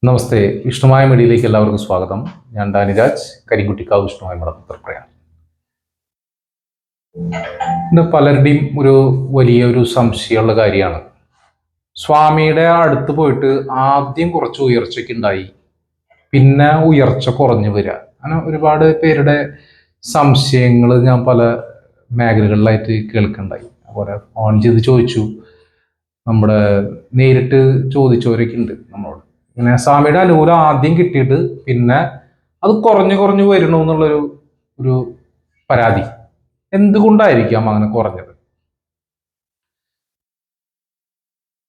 നമസ്തേ. വിഷ്ണുമായ മീഡിയയിലേക്ക് എല്ലാവർക്കും സ്വാഗതം. ഞാൻ ഡാനിരാജ്, കരിങ്കുട്ടിക്കാവ് വിഷ്ണുമായ മഠം ഉത്തർപ്രയാണ്. ഇത് പലരുടെയും വലിയൊരു സംശയമുള്ള കാര്യമാണ്. സ്വാമിയുടെ അടുത്ത് പോയിട്ട് ആദ്യം കുറച്ച് ഉയർച്ചയ്ക്ക് ഉണ്ടായി, പിന്നെ ഉയർച്ച കുറഞ്ഞു വരിക. അങ്ങനെ ഒരുപാട് പേരുടെ സംശയങ്ങൾ ഞാൻ പല മേഖലകളിലായിട്ട് കേൾക്കുന്നുണ്ടായി. അതുപോലെ ഫോൺ ചെയ്ത് ചോദിച്ചു, നമ്മുടെ നേരിട്ട് ചോദിച്ചവരൊക്കെ ഉണ്ട് നമ്മളോട്. ഇങ്ങനെ സ്വാമിയുടെ അനുകൂലം ആദ്യം കിട്ടിയിട്ട് പിന്നെ അത് കുറഞ്ഞു കുറഞ്ഞു വരണു എന്നുള്ളൊരു ഒരു പരാതി. എന്തുകൊണ്ടായിരിക്കാം അങ്ങനെ കുറഞ്ഞത്?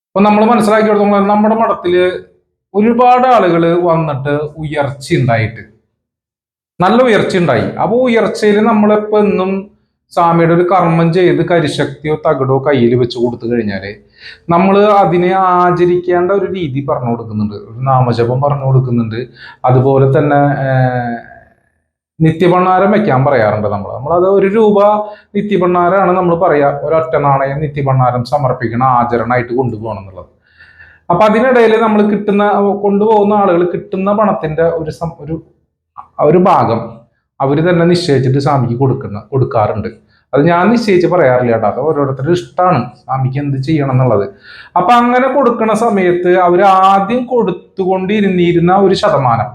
അപ്പൊ നമ്മൾ മനസ്സിലാക്കിയെടുത്തോളം നമ്മുടെ മഠത്തില് ഒരുപാട് ആളുകൾ വന്നിട്ട് ഉയർച്ച ഉണ്ടായിട്ട് നല്ല ഉയർച്ച ഉണ്ടായി. അപ്പൊ ഉയർച്ചയിൽ നമ്മളിപ്പോ എന്നും സ്വാമിയുടെ ഒരു കർമ്മം ചെയ്ത് കരിശക്തിയോ തകിടോ കയ്യിൽ വെച്ച് കൊടുത്തു കഴിഞ്ഞാല് നമ്മൾ അതിനെ ആചരിക്കേണ്ട ഒരു രീതി പറഞ്ഞു കൊടുക്കുന്നുണ്ട്. ഒരു നാമജപം പറഞ്ഞു കൊടുക്കുന്നുണ്ട്. അതുപോലെ തന്നെ നിത്യഭണ്ണാരം വെക്കാൻ പറയാറുണ്ട്. നമ്മളത് ₹1 നിത്യഭണ്ണാരാണ് നമ്മൾ പറയാ. ഒരൊറ്റ നാണയം നിത്യഭണ്ണാരം സമർപ്പിക്കണ ആചരണമായിട്ട് കൊണ്ടുപോകണം എന്നുള്ളത്. അപ്പൊ അതിനിടയിൽ നമ്മൾ കൊണ്ടുപോകുന്ന ആളുകൾ കിട്ടുന്ന പണത്തിന്റെ ഒരു ഭാഗം അവര് തന്നെ നിശ്ചയിച്ചിട്ട് സ്വാമിക്ക് കൊടുക്കാറുണ്ട്. അത് ഞാൻ നിശ്ചയിച്ച് പറയാറില്ല കേട്ടോ. അത് ഓരോരുത്തരുടെ ഇഷ്ടമാണ് സ്വാമിക്ക് എന്ത് ചെയ്യണം എന്നുള്ളത്. അപ്പൊ അങ്ങനെ കൊടുക്കുന്ന സമയത്ത് അവർ ആദ്യം കൊടുത്തുകൊണ്ടിരുന്നിരുന്ന ഒരു ശതമാനം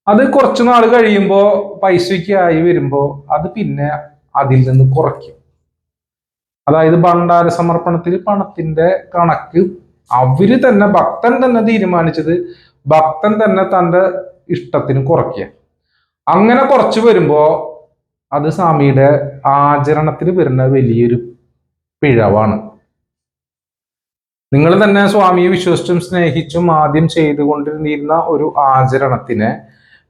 അത് കുറച്ചു നാൾ കഴിയുമ്പോ പൈസയ്ക്ക് ആയി വരുമ്പോ അത് പിന്നെ അതിൽ നിന്ന് കുറയ്ക്കും. അതായത് ഭണ്ഡാര സമർപ്പണത്തിൽ പണത്തിന്റെ കണക്ക് അവര് തന്നെ ഭക്തൻ തന്നെ തീരുമാനിച്ചത് ഭക്തൻ തന്നെ തന്റെ ഇഷ്ടത്തിന് കുറയ്ക്കുക. അങ്ങനെ കുറച്ച് വരുമ്പോ അത് സ്വാമിയുടെ ആചരണത്തിൽ വരുന്ന വലിയൊരു പിഴവാണ്. നിങ്ങൾ തന്നെ സ്വാമിയെ വിശ്വസിച്ചും സ്നേഹിച്ചും ആദ്യം ചെയ്തുകൊണ്ടിരുന്നിരുന്ന ഒരു ആചരണത്തിനെ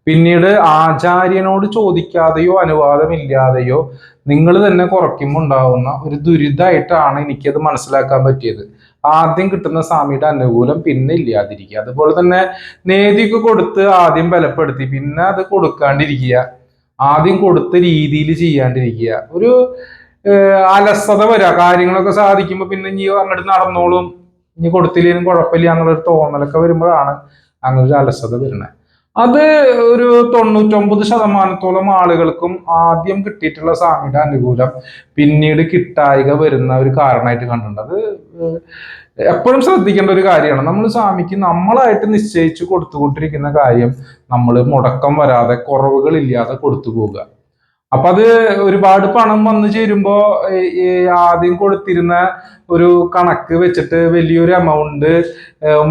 പിന്നീട് ആചാര്യനോട് ചോദിക്കാതെയോ അനുവാദമില്ലാതെയോ നിങ്ങൾ തന്നെ കുറയ്ക്കുമ്പോൾ ഉണ്ടാവുന്ന ഒരു ദുരിതമായിട്ടാണ് എനിക്കത് മനസ്സിലാക്കാൻ പറ്റിയത്. ആദ്യം കിട്ടുന്ന സ്വാമിയുടെ അനുകൂലം പിന്നെ ഇല്ലാതിരിക്കുക. അതുപോലെ തന്നെ നേതിയൊക്കെ കൊടുത്ത് ആദ്യം ബലപ്പെടുത്തി പിന്നെ അത് കൊടുക്കാണ്ടിരിക്കുക, ആദ്യം കൊടുത്ത രീതിയിൽ ചെയ്യാണ്ടിരിക്കുക, ഒരു അലസത വരിക. കാര്യങ്ങളൊക്കെ സാധിക്കുമ്പോൾ പിന്നെ ഇനി അങ്ങോട്ട് നടന്നോളും, ഇനി കൊടുത്തില്ലേലും കുഴപ്പമില്ല എന്നുള്ളൊരു തോന്നലൊക്കെ വരുമ്പോഴാണ് അങ്ങനെ ഒരു അലസത വരുന്നത്. അത് ഒരു 99% ആളുകൾക്കും ആദ്യം കിട്ടിയിട്ടുള്ള സ്വാമിയുടെ അനുകൂലം പിന്നീട് കിട്ടായിക വരുന്ന ഒരു കാരണമായിട്ട് കണ്ടിട്ടുണ്ട്. അത് എപ്പോഴും ശ്രദ്ധിക്കേണ്ട ഒരു കാര്യമാണ്. നമ്മൾ സ്വാമിക്ക് നമ്മളായിട്ട് നിശ്ചയിച്ച് കൊടുത്തുകൊണ്ടിരിക്കുന്ന കാര്യം നമ്മൾ മുടക്കം വരാതെ കുറവുകളില്ലാതെ കൊടുത്തു പോകുക. അപ്പൊ അത് ഒരുപാട് പണം വന്നു ചേരുമ്പോ ആദ്യം കൊടുത്തിരുന്ന ഒരു കണക്ക് വെച്ചിട്ട് വലിയൊരു എമൗണ്ട്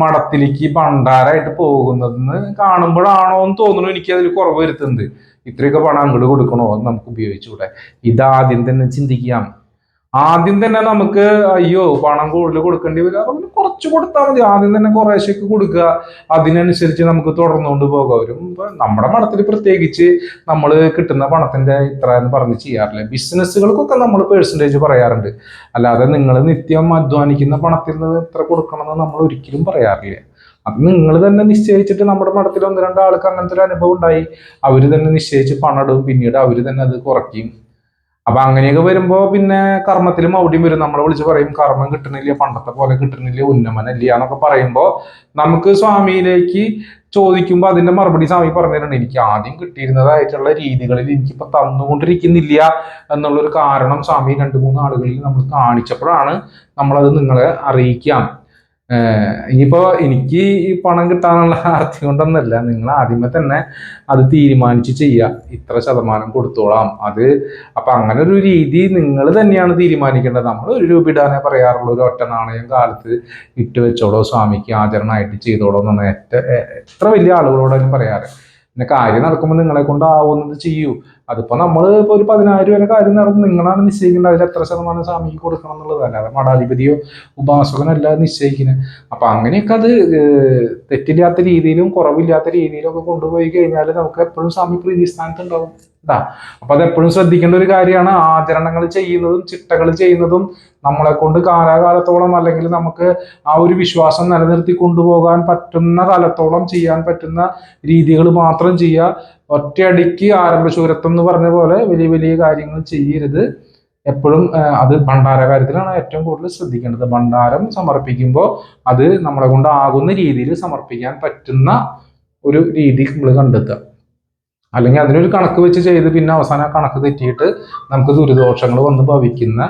മഠത്തിലേക്ക് ഭണ്ഡാരായിട്ട് പോകുന്നതെന്ന് കാണുമ്പോഴാണോ എന്ന് തോന്നുന്നു എനിക്ക് അതിൽ കുറവ് വരുത്തുന്നത്. ഇത്രയൊക്കെ പണം അങ്ങോട്ട് കൊടുക്കണോ, അത് നമുക്ക് ഉപയോഗിച്ചുകൂടെ? ഇതാദ്യം തന്നെ ചിന്തിക്കാം. ആദ്യം തന്നെ നമുക്ക് അയ്യോ പണം കൂടുതൽ കൊടുക്കേണ്ടി വരും, അതുകൊണ്ട് കുറച്ച് കൊടുത്താൽ മതി. ആദ്യം തന്നെ കുറേശ്ശേക്ക് കൊടുക്കുക, അതിനനുസരിച്ച് നമുക്ക് തുടർന്നുകൊണ്ട് പോകാൻ വരും. നമ്മുടെ മഠത്തിൽ പ്രത്യേകിച്ച് നമ്മൾ കിട്ടുന്ന പണത്തിന്റെ ഇത്ര എന്ന് പറഞ്ഞ് ചെയ്യാറില്ല. ബിസിനസ്സുകൾക്കൊക്കെ നമ്മൾ പേഴ്സൻറ്റേജ് പറയാറുണ്ട്, അല്ലാതെ നിങ്ങൾ നിത്യം അധ്വാനിക്കുന്ന പണത്തിൽ നിന്ന് ഇത്ര കൊടുക്കണമെന്ന് നമ്മൾ ഒരിക്കലും പറയാറില്ല. അത് നിങ്ങൾ തന്നെ നിശ്ചയിച്ചിട്ട്, നമ്മുടെ മഠത്തിൽ 1-2 ആൾക്ക് അങ്ങനത്തെ ഒരു അനുഭവം ഉണ്ടായി, അവര് തന്നെ നിശ്ചയിച്ച് പണം ഇടും, പിന്നീട് അവര് തന്നെ അത് കുറയ്ക്കും. അപ്പൊ അങ്ങനെയൊക്കെ വരുമ്പോ പിന്നെ കർമ്മത്തിൽ മൗഢ്യം വരും. നമ്മളെ വിളിച്ച് പറയും കർമ്മം കിട്ടണില്ല, പണ്ടത്തെ പോലെ കിട്ടണില്ല, ഉന്നമനല്ല എന്നൊക്കെ പറയുമ്പോ നമുക്ക് സ്വാമിയിലേക്ക് ചോദിക്കുമ്പോൾ അതിന്റെ മറുപടി സ്വാമി പറഞ്ഞു തരണം. എനിക്ക് ആദ്യം കിട്ടിയിരുന്നതായിട്ടുള്ള രീതികളിൽ എനിക്കിപ്പോ തന്നുകൊണ്ടിരിക്കുന്നില്ല എന്നുള്ളൊരു കാരണം സ്വാമി 2-3 ആളുകളിൽ നമ്മൾ കാണിച്ചപ്പോഴാണ് നമ്മളത് നിങ്ങളെ അറിയിക്കാം. ഇനിയിപ്പോ എനിക്ക് ഈ പണം കിട്ടാനുള്ള ആർത്തി കൊണ്ടൊന്നല്ല, നിങ്ങൾ ആദ്യമേ തന്നെ അത് തീരുമാനിച്ച് ചെയ്യുക, ഇത്ര ശതമാനം കൊടുത്തോളാം. അപ്പൊ അങ്ങനെ ഒരു രീതി നിങ്ങൾ തന്നെയാണ് തീരുമാനിക്കേണ്ടത്. നമ്മൾ ₹1 ഇടാനേ പറയാറുള്ളൂ. ഒരു ഒറ്റ നാണയം കാലത്ത് ഇട്ട് വെച്ചോളോ, സ്വാമിക്ക് ആചരണമായിട്ട് ചെയ്തോളോ എന്നാണ് എത്ര വലിയ ആളുകളോടാലും പറയാറ്. പിന്നെ കാര്യം നടക്കുമ്പോൾ നിങ്ങളെ കൊണ്ടാവുന്നത് ചെയ്യൂ. അതിപ്പോ നമ്മൾ ഇപ്പൊ ഒരു 10,000 വരെ കാര്യം നടന്ന് നിങ്ങളാണ് നിശ്ചയിക്കേണ്ടത് അതിൽ എത്ര ശതമാനം സ്വാമിക്ക് കൊടുക്കണം എന്നുള്ളത്. അല്ലാതെ മഠാധിപതിയോ ഉപാസകനല്ല നിശ്ചയിക്കുന്നത്. അപ്പൊ അങ്ങനെയൊക്കെ അത് തെറ്റില്ലാത്ത രീതിയിലും കുറവില്ലാത്ത രീതിയിലും ഒക്കെ കൊണ്ടുപോയി കഴിഞ്ഞാൽ നമുക്ക് എപ്പോഴും സ്വാമി പ്രീതി സ്ഥാനത്ത് ഉണ്ടാവും. അപ്പൊ അത് എപ്പോഴും ശ്രദ്ധിക്കേണ്ട ഒരു കാര്യമാണ്. ആചരണങ്ങൾ ചെയ്യുന്നതും ചിട്ടകൾ ചെയ്യുന്നതും നമ്മളെ കൊണ്ട് കാലാകാലത്തോളം, അല്ലെങ്കിൽ നമുക്ക് ആ ഒരു വിശ്വാസം നിലനിർത്തി കൊണ്ടുപോകാൻ പറ്റുന്ന കാലത്തോളം ചെയ്യാൻ പറ്റുന്ന രീതികൾ മാത്രം ചെയ്യുക. ഒറ്റയടിക്ക് ആരംഭശൂരത്വം എന്ന് പറഞ്ഞ പോലെ വലിയ വലിയ കാര്യങ്ങൾ ചെയ്യരുത്. എപ്പോഴും അത് ഭണ്ഡാര കാര്യത്തിലാണ് ഏറ്റവും കൂടുതൽ ശ്രദ്ധിക്കേണ്ടത്. ഭണ്ഡാരം സമർപ്പിക്കുമ്പോൾ അത് നമ്മളെ കൊണ്ട് ആകുന്ന രീതിയിൽ സമർപ്പിക്കാൻ പറ്റുന്ന ഒരു രീതി നമ്മൾ കണ്ടെത്തുക. അല്ലെങ്കിൽ അതിനൊരു കണക്ക് വെച്ച് ചെയ്ത് പിന്നെ അവസാനം കണക്ക് തെറ്റിയിട്ട് നമുക്ക് ദുരിദോഷങ്ങൾ വന്ന് ഭവിക്കുന്ന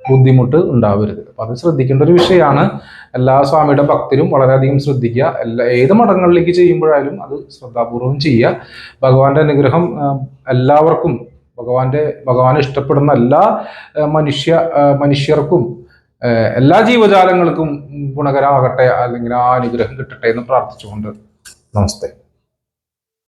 ബുദ്ധിമുട്ട് ഉണ്ടാവരുത്. അപ്പൊ അത് ശ്രദ്ധിക്കേണ്ട ഒരു വിഷയമാണ്. എല്ലാ സ്വാമിയുടെ ഭക്തരും വളരെയധികം ശ്രദ്ധിക്കുക. ഏത് മഠങ്ങളിലേക്ക് ചെയ്യുമ്പോഴായാലും അത് ശ്രദ്ധാപൂർവം ചെയ്യുക. ഭഗവാന്റെ അനുഗ്രഹം എല്ലാവർക്കും, ഭഗവാനെ ഇഷ്ടപ്പെടുന്ന എല്ലാ മനുഷ്യർക്കും എല്ലാ ജീവജാലങ്ങൾക്കും ഗുണകരമാകട്ടെ, അല്ലെങ്കിൽ ആ അനുഗ്രഹം കിട്ടട്ടെ എന്ന് പ്രാർത്ഥിച്ചുകൊണ്ട് നമസ്തേ.